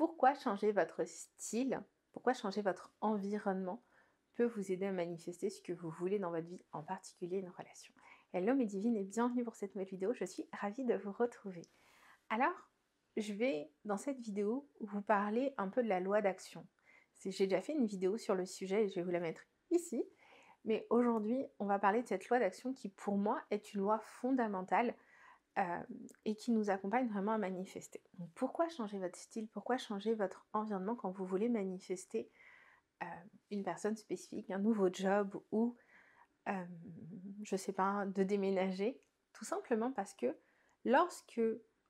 Pourquoi changer votre style, pourquoi changer votre environnement peut vous aider à manifester ce que vous voulez dans votre vie, en particulier une relation. Hello mes divines et bienvenue pour cette nouvelle vidéo, je suis ravie de vous retrouver. Alors, je vais dans cette vidéo vous parler un peu de la loi d'action. J'ai déjà fait une vidéo sur le sujet et je vais vous la mettre ici. Mais aujourd'hui, on va parler de cette loi d'action qui pour moi est une loi fondamentale et qui nous accompagne vraiment à manifester. Donc pourquoi changer votre style? Pourquoi changer votre environnement quand vous voulez manifester une personne spécifique, un nouveau job ou, je sais pas, de déménager? Tout simplement parce que lorsque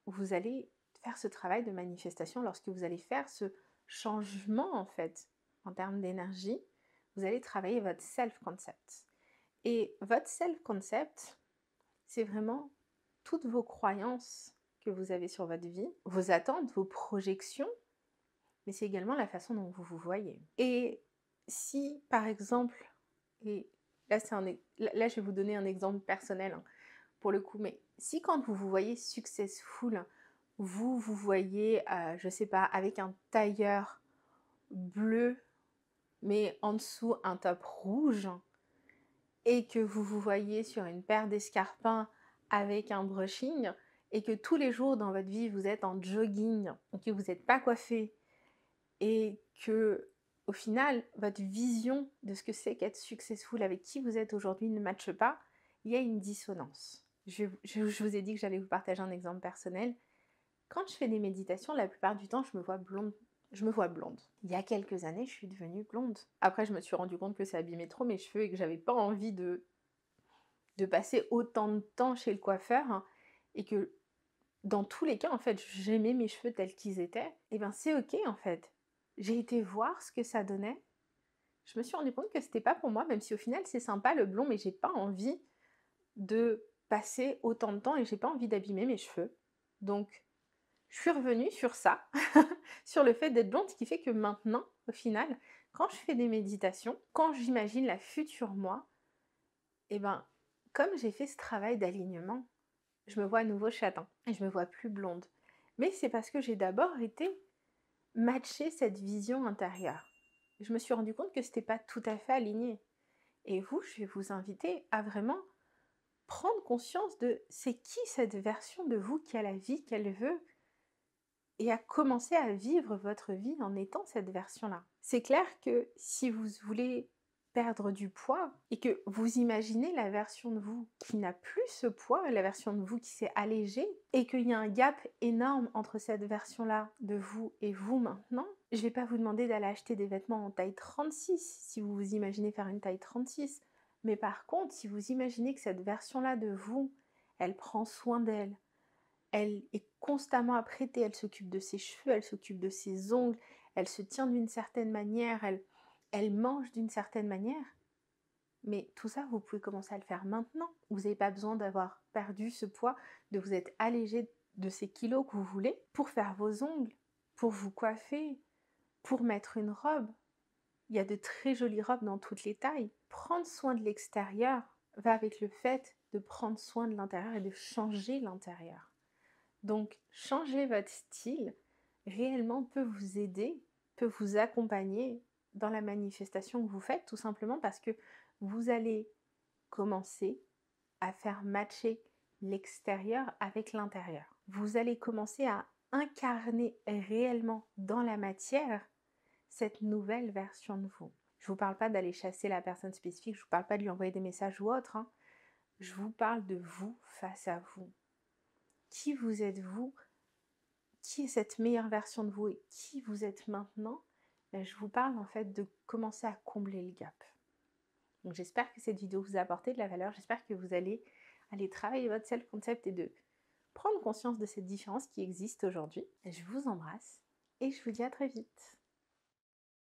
vous allez faire ce travail de manifestation, lorsque vous allez faire ce changement en fait, en termes d'énergie, vous allez travailler votre self-concept. Et votre self-concept, c'est vraiment toutes vos croyances que vous avez sur votre vie, vos attentes, vos projections, mais c'est également la façon dont vous vous voyez. Et si, par exemple, et là, là je vais vous donner un exemple personnel hein, pour le coup, mais si quand vous vous voyez successful, vous vous voyez, je sais pas, avec un tailleur bleu, mais en dessous un top rouge, et que vous vous voyez sur une paire d'escarpins avec un brushing, et que tous les jours dans votre vie vous êtes en jogging, et que vous n'êtes pas coiffé, et que au final votre vision de ce que c'est qu'être successful avec qui vous êtes aujourd'hui ne matche pas, il y a une dissonance. Je vous ai dit que j'allais vous partager un exemple personnel. Quand je fais des méditations, la plupart du temps je me vois blonde. Il y a quelques années, je suis devenue blonde. Après, je me suis rendu compte que ça abîmait trop mes cheveux et que j'avais pas envie de passer autant de temps chez le coiffeur hein, et que dans tous les cas, en fait, j'aimais mes cheveux tels qu'ils étaient. Et ben c'est ok en fait. J'ai été voir ce que ça donnait. Je me suis rendu compte que c'était pas pour moi, même si au final c'est sympa le blond, mais j'ai pas envie de passer autant de temps et j'ai pas envie d'abîmer mes cheveux. Donc je suis revenue sur ça, sur le fait d'être blonde, ce qui fait que maintenant, au final, quand je fais des méditations, quand j'imagine la future moi, et ben comme j'ai fait ce travail d'alignement, je me vois à nouveau châtain et je me vois plus blonde. Mais c'est parce que j'ai d'abord été matcher cette vision intérieure. Je me suis rendu compte que c'était pas tout à fait aligné. Et vous, je vais vous inviter à vraiment prendre conscience de c'est qui cette version de vous qui a la vie qu'elle veut et à commencer à vivre votre vie en étant cette version-là. C'est clair que si vous voulez perdre du poids et que vous imaginez la version de vous qui n'a plus ce poids, la version de vous qui s'est allégée et qu'il y a un gap énorme entre cette version-là de vous et vous maintenant, je ne vais pas vous demander d'aller acheter des vêtements en taille 36 si vous vous imaginez faire une taille 36. Mais par contre, si vous imaginez que cette version-là de vous, elle prend soin d'elle, elle est constamment apprêtée, elle s'occupe de ses cheveux, elle s'occupe de ses ongles, elle se tient d'une certaine manière, elle mange d'une certaine manière. Mais tout ça, vous pouvez commencer à le faire maintenant. Vous n'avez pas besoin d'avoir perdu ce poids, de vous être allégé de ces kilos que vous voulez pour faire vos ongles, pour vous coiffer, pour mettre une robe. Il y a de très jolies robes dans toutes les tailles. Prendre soin de l'extérieur va avec le fait de prendre soin de l'intérieur et de changer l'intérieur. Donc, changer votre style réellement peut vous aider, peut vous accompagner dans la manifestation que vous faites, tout simplement parce que vous allez commencer à faire matcher l'extérieur avec l'intérieur. Vous allez commencer à incarner réellement dans la matière cette nouvelle version de vous. Je ne vous parle pas d'aller chasser la personne spécifique, je ne vous parle pas de lui envoyer des messages ou autre. Hein. Je vous parle de vous face à vous. Qui vous êtes vous? Qui est cette meilleure version de vous et qui vous êtes maintenant? Je vous parle en fait de commencer à combler le gap. Donc j'espère que cette vidéo vous a apporté de la valeur, j'espère que vous allez aller travailler votre self-concept et de prendre conscience de cette différence qui existe aujourd'hui. Je vous embrasse et je vous dis à très vite.